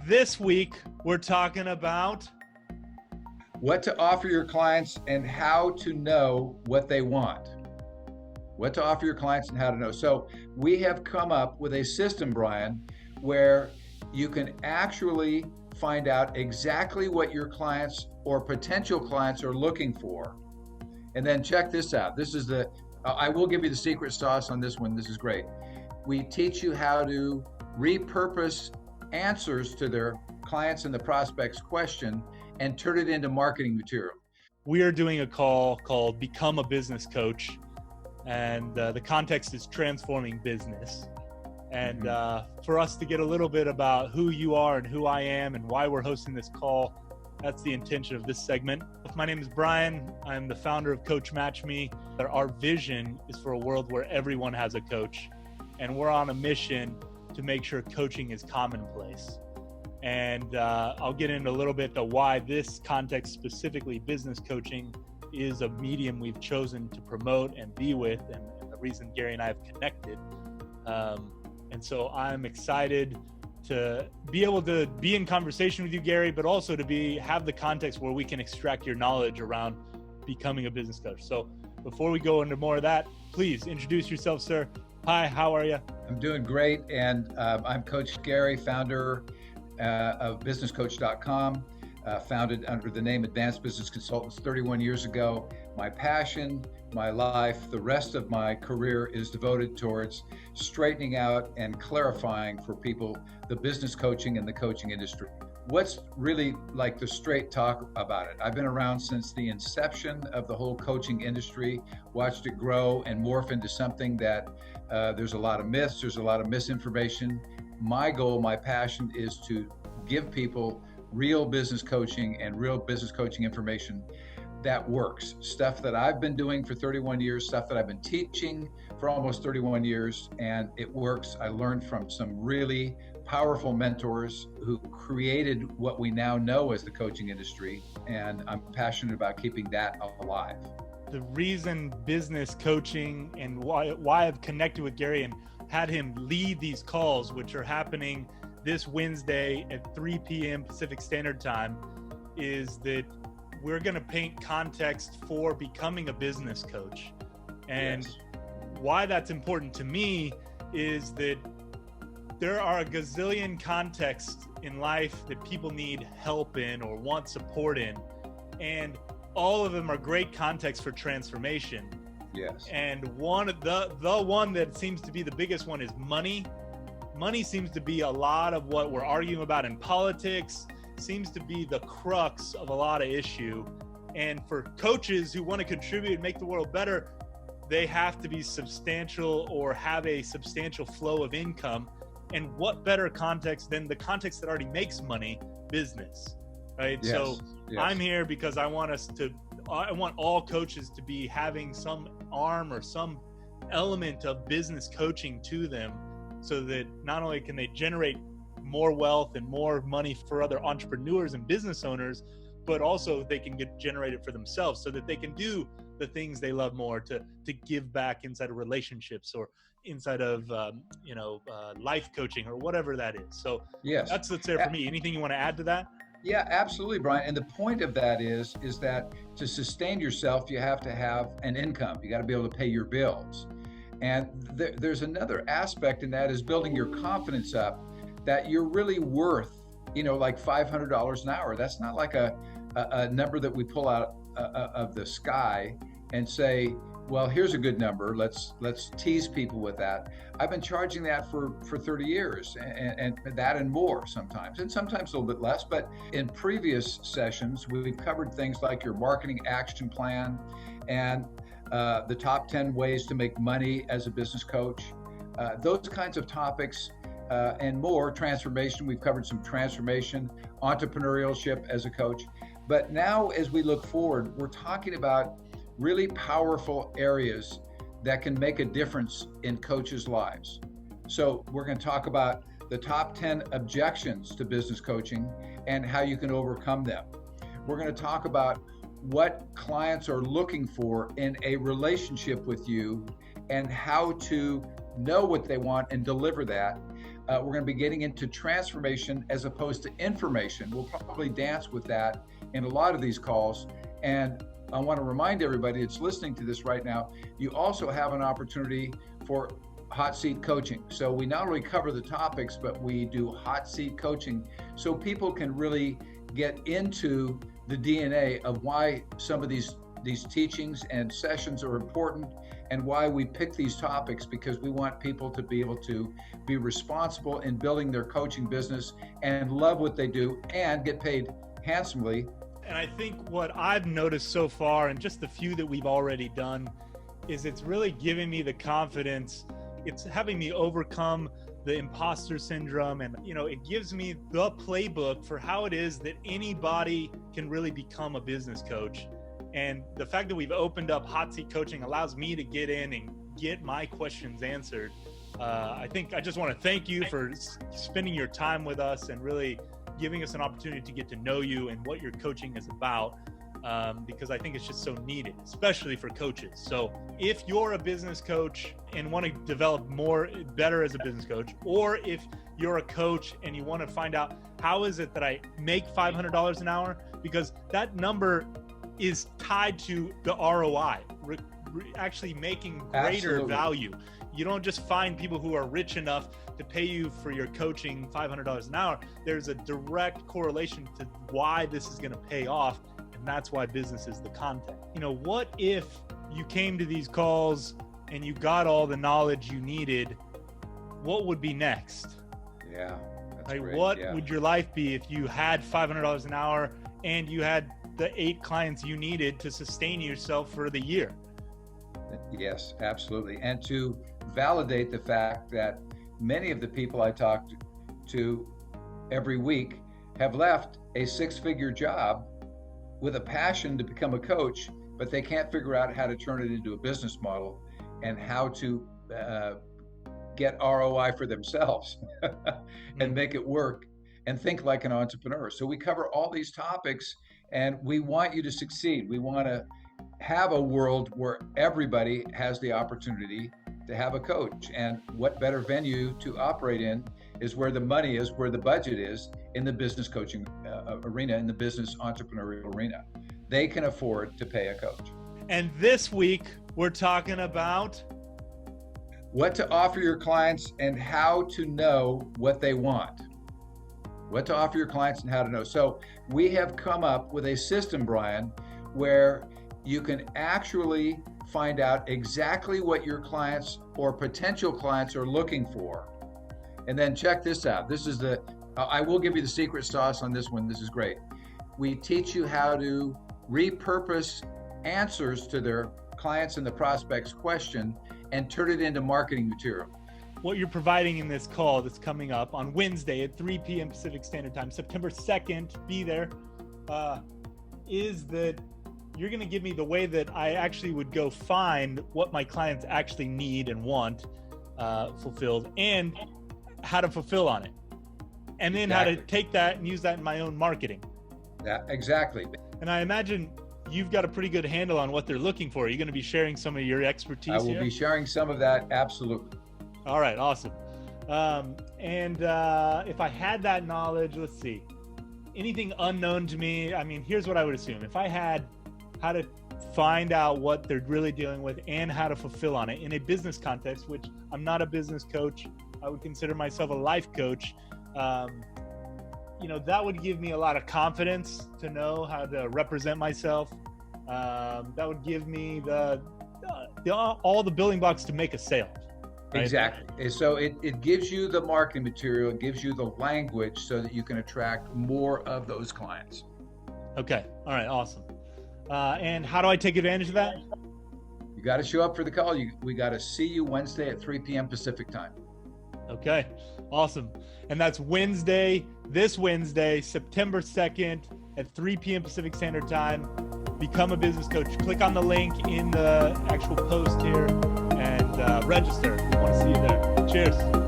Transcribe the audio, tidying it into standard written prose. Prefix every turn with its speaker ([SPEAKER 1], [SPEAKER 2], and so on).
[SPEAKER 1] This week, we're talking about
[SPEAKER 2] what to offer your clients and how to know what they want. What to offer your clients and how to know. So we have come up with a system, Brian, where you can actually find out exactly what your clients or potential clients are looking for. And then check this out. This is I will give you the secret sauce on this one. This is great. We teach you how to repurpose answers to their clients and the prospect's question and turn it into marketing material.
[SPEAKER 1] We are doing a call called Become a Business Coach, and the context is transforming business. And for us to get a little bit about who you are and who I am and why we're hosting this call, that's the intention of this segment. My name is Brian. I'm the founder of Coach Match Me. Our vision is for a world where everyone has a coach, and we're on a mission to make sure coaching is commonplace. And I'll get into a little bit to why this context, specifically business coaching, is a medium we've chosen to promote and be with, and the reason Gary and I have connected. And so I'm excited to be able to be in conversation with you, Gary, but also to have the context where we can extract your knowledge around becoming a business coach. So before we go into more of that, please introduce yourself, sir. Hi, how are you?
[SPEAKER 2] I'm doing great, and I'm Coach Gary, founder of businesscoach.com, founded under the name Advanced Business Consultants 31 years ago. My passion, my life, the rest of my career is devoted towards straightening out and clarifying for people the business coaching and the coaching industry. What's really like the straight talk about it? I've been around since the inception of the whole coaching industry, watched it grow and morph into something that there's a lot of myths, there's a lot of misinformation. My goal, my passion is to give people real business coaching and real business coaching information that works. Stuff that I've been doing for 31 years, stuff that I've been teaching for almost 31 years, and it works. I learned from some really powerful mentors who created what we now know as the coaching industry, and I'm passionate about keeping that alive.
[SPEAKER 1] The reason business coaching and why I've connected with Gary and had him lead these calls, which are happening this Wednesday at 3 p.m. Pacific Standard Time, is that we're going to paint context for becoming a business coach. And yes, why that's important to me is that there are a gazillion contexts in life that people need help in or want support in. And all of them are great contexts for transformation.
[SPEAKER 2] Yes.
[SPEAKER 1] And one of the one that seems to be the biggest one is money. Money seems to be a lot of what we're arguing about in politics, seems to be the crux of a lot of issue. And for coaches who want to contribute and make the world better, they have to be substantial or have a substantial flow of income. And what better context than the context that already makes money, business, right?
[SPEAKER 2] Yes.
[SPEAKER 1] So
[SPEAKER 2] yes.
[SPEAKER 1] I'm here because I want all coaches to be having some arm or some element of business coaching to them, so that not only can they generate more wealth and more money for other entrepreneurs and business owners, but also they can generate it for themselves so that they can do the things they love more, to give back inside of relationships or inside of life coaching or whatever that is. So
[SPEAKER 2] yes,
[SPEAKER 1] that's there for me. Anything you want to add to that?
[SPEAKER 2] Yeah, absolutely, Brian. And the point of that is that to sustain yourself, you have to have an income. You got to be able to pay your bills. And there's another aspect in that is building your confidence up that you're really worth, like $500 an hour. That's not like a number that we pull out of the sky and say, well, here's a good number. Let's tease people with that. I've been charging that for 30 years and that and more sometimes, and sometimes a little bit less. But in previous sessions, we've covered things like your marketing action plan and the top 10 ways to make money as a business coach. Those kinds of topics and more. Transformation, we've covered some transformation, entrepreneurship as a coach. But now as we look forward, we're talking about really powerful areas that can make a difference in coaches' lives. So we're going to talk about the top 10 objections to business coaching and how you can overcome them. We're going to talk about what clients are looking for in a relationship with you and how to know what they want and deliver that. We're going to be getting into transformation as opposed to information. We'll probably dance with that in a lot of these calls. And I want to remind everybody that's listening to this right now, you also have an opportunity for hot seat coaching. So we not only cover the topics, but we do hot seat coaching so people can really get into the DNA of why some of these teachings and sessions are important and why we pick these topics, because we want people to be able to be responsible in building their coaching business and love what they do and get paid handsomely.
[SPEAKER 1] And I think what I've noticed so far, and just the few that we've already done, is it's really giving me the confidence. It's having me overcome the imposter syndrome, and it gives me the playbook for how it is that anybody can really become a business coach. And the fact that we've opened up hot seat coaching allows me to get in and get my questions answered. I think I just want to thank you for spending your time with us and really giving us an opportunity to get to know you and what your coaching is about, because I think it's just so needed, especially for coaches. So if you're a business coach and want to develop better as a business coach, or if you're a coach and you want to find out how is it that I make $500 an hour, because that number is tied to the ROI, actually making greater
[SPEAKER 2] Absolutely.
[SPEAKER 1] value. You don't just find people who are rich enough to pay you for your coaching $500 an hour. There's a direct correlation to why this is going to pay off, and that's why business is the content. What if you came to these calls and you got all the knowledge you needed? What would be next?
[SPEAKER 2] Yeah, that's
[SPEAKER 1] Like,
[SPEAKER 2] great.
[SPEAKER 1] what
[SPEAKER 2] Yeah.
[SPEAKER 1] would your life be if you had $500 an hour and you had the 8 clients you needed to sustain yourself for the year?
[SPEAKER 2] Yes, absolutely. And to validate the fact that many of the people I talk to every week have left a 6-figure job with a passion to become a coach, but they can't figure out how to turn it into a business model and how to get ROI for themselves and make it work and think like an entrepreneur. So we cover all these topics, and we want you to succeed. We want to have a world where everybody has the opportunity to have a coach. And what better venue to operate in is where the money is, where the budget is, in the business coaching arena, in the business entrepreneurial arena. They can afford to pay a coach.
[SPEAKER 1] And this week, we're talking about
[SPEAKER 2] what to offer your clients and how to know what they want. What to offer your clients and how to know. So we have come up with a system, Brian, where you can actually find out exactly what your clients or potential clients are looking for. And then check this out. This is I will give you the secret sauce on this one. This is great. We teach you how to repurpose answers to their clients and the prospect's question and turn it into marketing material.
[SPEAKER 1] what you're providing in this call that's coming up on Wednesday at 3 p.m. Pacific Standard Time, September 2nd, be there, is that you're going to give me the way that I actually would go find what my clients actually need and want fulfilled, and how to fulfill on it. And then how to take that and use that in my own marketing.
[SPEAKER 2] Yeah, exactly.
[SPEAKER 1] And I imagine you've got a pretty good handle on what they're looking for. Are you going to be sharing some of your expertise
[SPEAKER 2] I will
[SPEAKER 1] here?
[SPEAKER 2] be sharing some of that, absolutely.
[SPEAKER 1] All right, awesome. And if I had that knowledge, let's see, anything unknown to me, I mean, here's what I would assume. If I had how to find out what they're really dealing with and how to fulfill on it in a business context, which I'm not a business coach, I would consider myself a life coach. That would give me a lot of confidence to know how to represent myself. That would give me all the building blocks to make a sale. Right?
[SPEAKER 2] Exactly. So it gives you the marketing material, it gives you the language so that you can attract more of those clients.
[SPEAKER 1] Okay. All right. Awesome. And how do I take advantage of that?
[SPEAKER 2] You got to show up for the call. We got to see you Wednesday at 3 p.m. Pacific time.
[SPEAKER 1] Okay. Awesome. And that's this Wednesday, September 2nd at 3 p.m. Pacific Standard Time. Become a business coach. Click on the link in the actual post here and register. We want to see you there. Cheers.